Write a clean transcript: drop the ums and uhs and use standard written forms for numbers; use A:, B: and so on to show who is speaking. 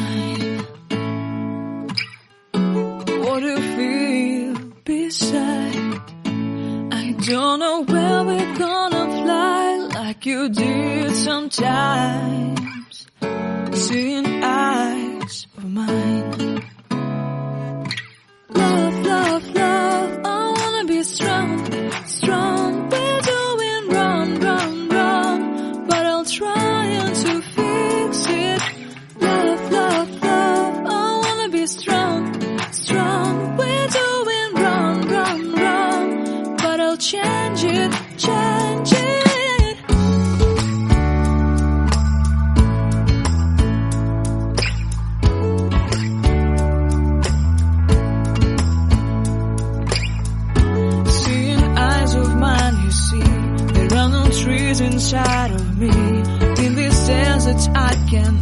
A: mine. What do you feel beside? I don't know where we're gonna fly like you did sometimes. Seeing eyes of mine. Love, love, love, I wanna be strong, strong. We're doing wrong, wrong, wrong, but I'll try to fix it. Love, love, love, I wanna be strong, strong. We're doing wrong, wrong, wrong, but I'll change it, change it. Trees inside of me. In this desert I can